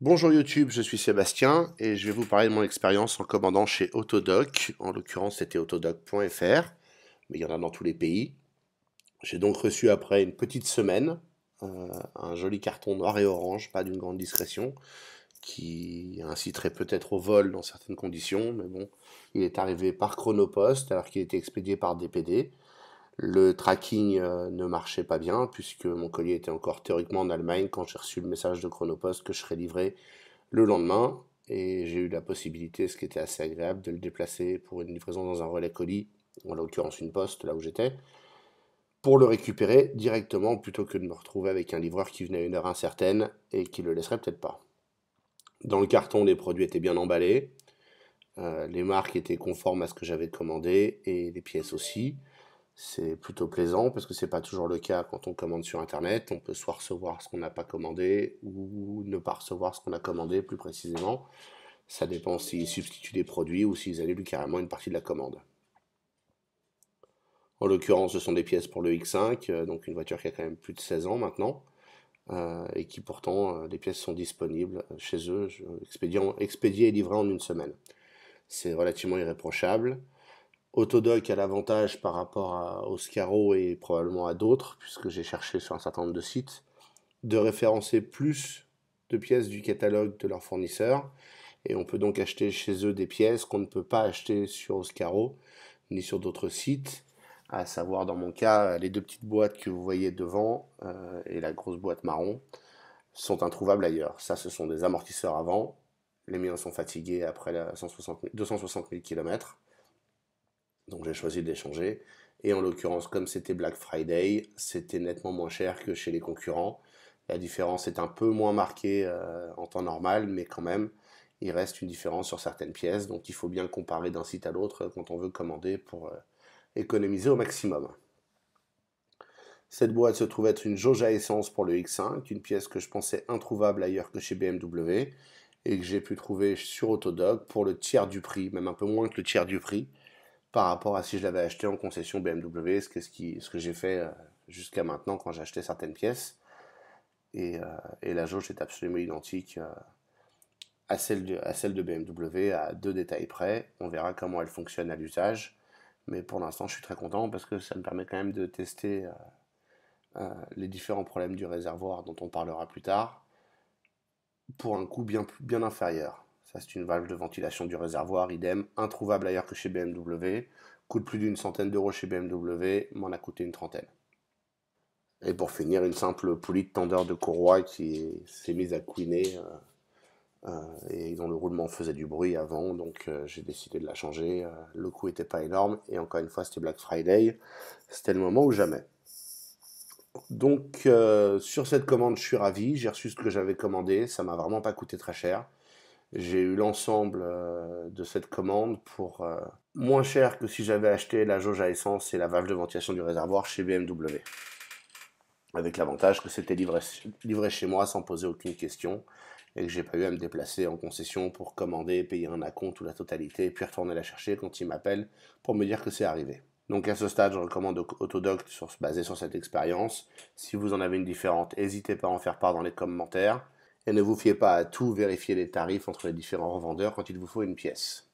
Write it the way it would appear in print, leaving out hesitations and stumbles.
Bonjour YouTube, je suis Sébastien et je vais vous parler de mon expérience en commandant chez Autodoc. En l'occurrence, c'était autodoc.fr, mais il y en a dans tous les pays. J'ai donc reçu après une petite semaine un joli carton noir et orange, pas d'une grande discrétion, qui inciterait peut-être au vol dans certaines conditions, mais bon, il est arrivé par Chronopost alors qu'il était expédié par DPD. Le tracking ne marchait pas bien puisque mon colis était encore théoriquement en Allemagne quand j'ai reçu le message de Chronopost que je serais livré le lendemain. Et j'ai eu la possibilité, ce qui était assez agréable, de le déplacer pour une livraison dans un relais colis, en l'occurrence une poste là où j'étais, pour le récupérer directement plutôt que de me retrouver avec un livreur qui venait à une heure incertaine et qui le laisserait peut-être pas. Dans le carton, les produits étaient bien emballés, les marques étaient conformes à ce que j'avais commandé et les pièces aussi. C'est plutôt plaisant parce que c'est pas toujours le cas quand on commande sur internet. On peut soit recevoir ce qu'on n'a pas commandé ou ne pas recevoir ce qu'on a commandé plus précisément. Ça dépend s'ils substituent des produits ou s'ils annulent carrément une partie de la commande. En l'occurrence, ce sont des pièces pour le X5, donc une voiture qui a quand même plus de 16 ans maintenant, et qui pourtant, les pièces sont disponibles chez eux, expédiées et livrées en une semaine. C'est relativement irréprochable. Autodoc a l'avantage par rapport à Oscaro et probablement à d'autres, puisque j'ai cherché sur un certain nombre de sites, de référencer plus de pièces du catalogue de leurs fournisseurs, et on peut donc acheter chez eux des pièces qu'on ne peut pas acheter sur Oscaro ni sur d'autres sites, à savoir dans mon cas les deux petites boîtes que vous voyez devant et la grosse boîte marron sont introuvables ailleurs. Ça, ce sont des amortisseurs avant. Les miens sont fatigués après 260 000 km. Donc j'ai choisi de les changer. Et en l'occurrence, comme c'était Black Friday, c'était nettement moins cher que chez les concurrents. La différence est un peu moins marquée en temps normal, mais quand même, il reste une différence sur certaines pièces. Donc il faut bien comparer d'un site à l'autre quand on veut commander pour économiser au maximum. Cette boîte se trouve être une jauge à essence pour le X5, une pièce que je pensais introuvable ailleurs que chez BMW et que j'ai pu trouver sur Autodoc pour le tiers du prix, même un peu moins que le tiers du prix, par rapport à si je l'avais acheté en concession BMW, ce que j'ai fait jusqu'à maintenant quand j'ai acheté certaines pièces. Et la jauge est absolument identique à celle de BMW, à deux détails près. On verra comment elle fonctionne à l'usage. Mais pour l'instant, je suis très content parce que ça me permet quand même de tester les différents problèmes du réservoir dont on parlera plus tard pour un coût bien inférieur. Ça, c'est une valve de ventilation du réservoir, idem, introuvable ailleurs que chez BMW, coûte plus d'une centaine d'euros chez BMW, m'en a coûté une trentaine. Et pour finir, une simple poulie de tendeur de courroie qui s'est mise à couiner et dont le roulement faisait du bruit avant, donc j'ai décidé de la changer. Le coût était pas énorme et encore une fois, c'était Black Friday, c'était le moment ou jamais. Donc sur cette commande, je suis ravi, j'ai reçu ce que j'avais commandé, ça m'a vraiment pas coûté très cher. J'ai eu l'ensemble de cette commande pour moins cher que si j'avais acheté la jauge à essence et la valve de ventilation du réservoir chez BMW. Avec l'avantage que c'était livré chez moi sans poser aucune question et que j'ai pas eu à me déplacer en concession pour commander, payer un acompte ou la totalité et puis retourner la chercher quand il m'appelle pour me dire que c'est arrivé. Donc à ce stade, je recommande Autodoc basé sur cette expérience. Si vous en avez une différente, n'hésitez pas à en faire part dans les commentaires. Et ne vous fiez pas à tout vérifier les tarifs entre les différents revendeurs quand il vous faut une pièce.